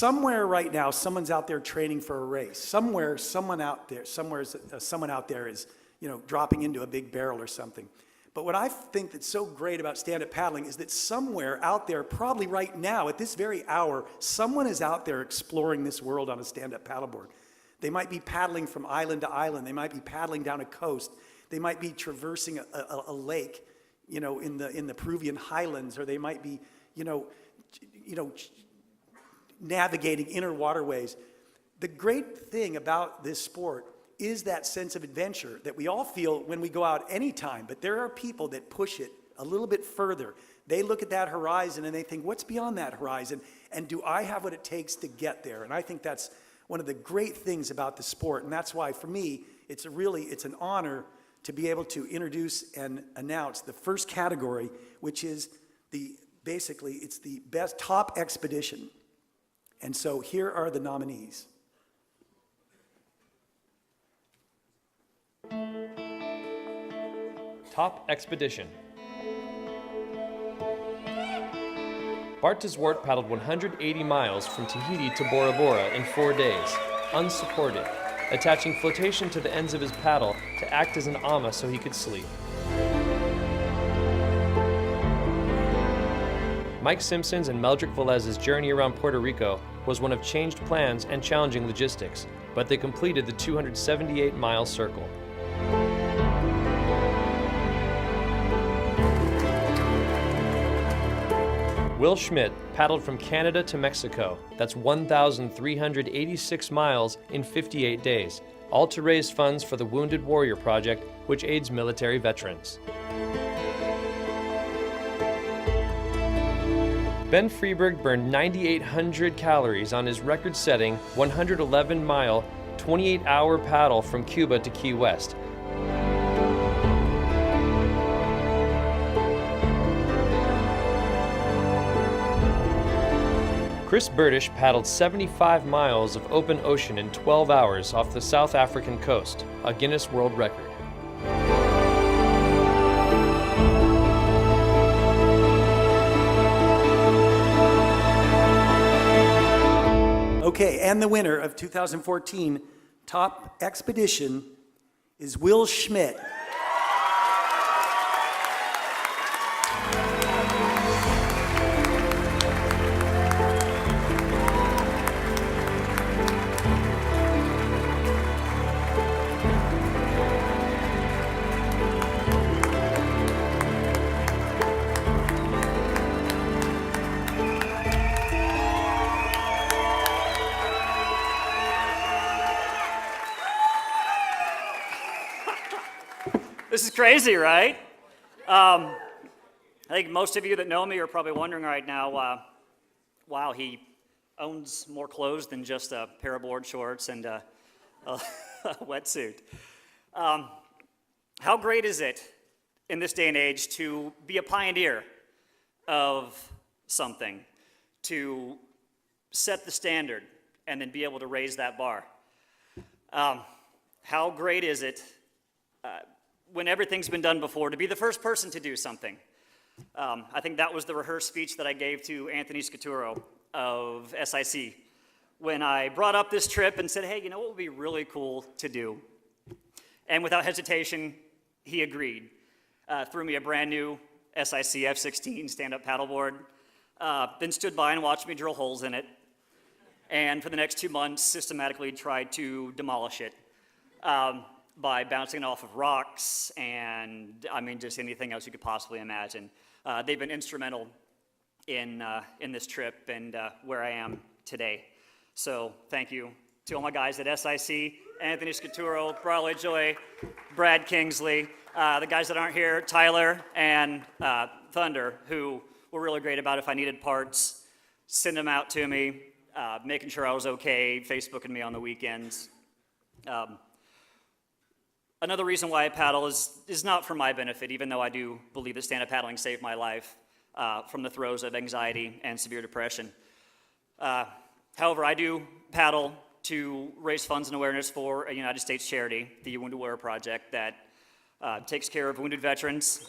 somewhere right now, someone's out there training for a race. Somewhere, someone out there is, dropping into a big barrel or something. But what I think that's so great about stand-up paddling is that somewhere out there, probably right now, at this very hour, someone is out there exploring this world on a stand-up paddleboard. They might be paddling from island to island. They might be paddling down a coast. They might be traversing a lake, in the Peruvian highlands, or they might be, navigating inner waterways. The great thing about this sport is that sense of adventure that we all feel when we go out anytime, but there are people that push it a little bit further. They look at that horizon and they think, what's beyond that horizon? And do I have what it takes to get there? And I think that's one of the great things about the sport. And that's why, for me, it's an honor to be able to introduce and announce the first category, which is it's the best top expedition. And so here are the nominees. Top Expedition. Bart de Zwart paddled 180 miles from Tahiti to Bora Bora in 4 days, unsupported, attaching flotation to the ends of his paddle to act as an ama so he could sleep. Mike Simpson's and Meldrick Velez's journey around Puerto Rico was one of changed plans and challenging logistics, but they completed the 278-mile circle. Will Schmidt paddled from Canada to Mexico. That's 1,386 miles in 58 days, all to raise funds for the Wounded Warrior Project, which aids military veterans. Ben Freeberg burned 9,800 calories on his record-setting 111-mile, 28-hour paddle from Cuba to Key West. Chris Burdish paddled 75 miles of open ocean in 12 hours off the South African coast, a Guinness World Record. Okay, and the winner of 2014 Top Expedition is Will Schmidt. This is crazy, right? I think most of you that know me are probably wondering right now, wow, he owns more clothes than just a pair of board shorts and a wetsuit. How great is it in this day and age to be a pioneer of something, to set the standard and then be able to raise that bar? How great is it when everything's been done before, to be the first person to do something? I think that was the rehearsed speech that I gave to Anthony Scaturo of SIC when I brought up this trip and said, hey, you know what would be really cool to do? And without hesitation, he agreed. Threw me a brand new SIC F16 stand-up paddleboard, then stood by and watched me drill holes in it, and for the next 2 months systematically tried to demolish it. By bouncing it off of rocks and, just anything else you could possibly imagine. They've been instrumental in this trip and where I am today. So thank you to all my guys at SIC, Anthony Scaturo, Bradley Joy, Brad Kingsley, the guys that aren't here, Tyler and Thunder, who were really great about if I needed parts, send them out to me, making sure I was okay, Facebooking me on the weekends. Another reason why I paddle is not for my benefit, even though I do believe that stand-up paddling saved my life from the throes of anxiety and severe depression. However, I do paddle to raise funds and awareness for a United States charity, the Wounded Warrior Project, that takes care of wounded veterans.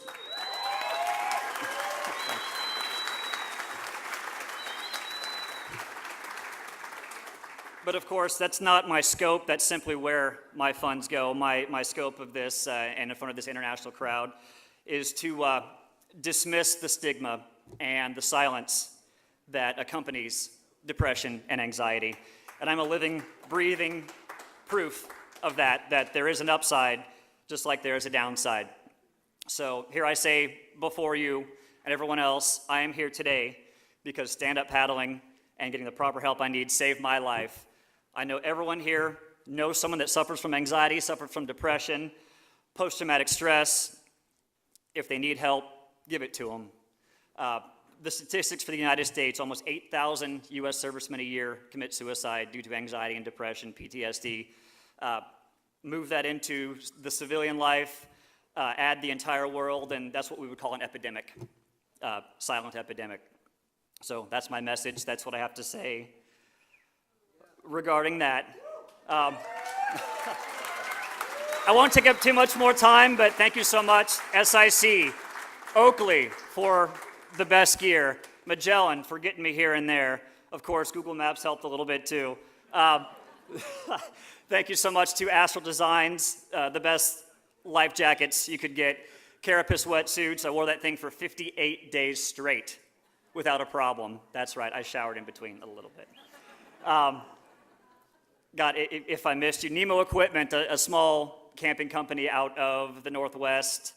But of course, that's not my scope. That's simply where my funds go. My scope of this, and in front of this international crowd, is to dismiss the stigma and the silence that accompanies depression and anxiety. And I'm a living, breathing proof of that there is an upside just like there is a downside. So here I say before you and everyone else, I am here today because stand-up paddling and getting the proper help I need saved my life. I know everyone here knows someone that suffers from anxiety, suffers from depression, post-traumatic stress. If they need help, give it to them. The statistics for the United States, almost 8,000 U.S. servicemen a year commit suicide due to anxiety and depression, PTSD. Move that into the civilian life, add the entire world, and that's what we would call an epidemic, silent epidemic. So that's my message. That's what I have to say regarding that. I won't take up too much more time, but thank you so much, SIC, Oakley for the best gear, Magellan for getting me here and there. Of course, Google Maps helped a little bit too. Thank you so much to Astral Designs, the best life jackets you could get. Carapace wetsuits, I wore that thing for 58 days straight without a problem. That's right, I showered in between a little bit. God, if I missed you, Nemo Equipment, a small camping company out of the Northwest,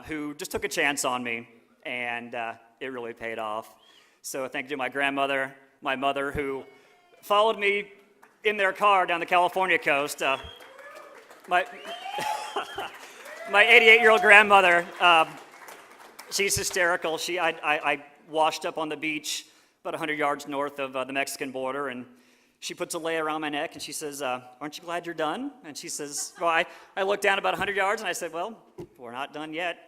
who just took a chance on me, and it really paid off. So thank you to my grandmother, my mother, who followed me in their car down the California coast. My 88-year-old grandmother, she's hysterical. I washed up on the beach about 100 yards north of the Mexican border, and she puts a lei around my neck, and she says, aren't you glad you're done? And she says, well, I looked down about 100 yards, and I said, well, we're not done yet.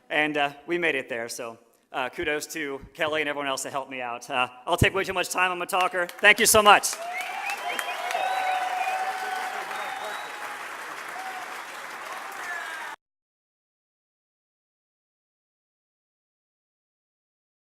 And we made it there, so kudos to Kelly and everyone else that helped me out. I'll take way too much time. I'm a talker. Thank you so much.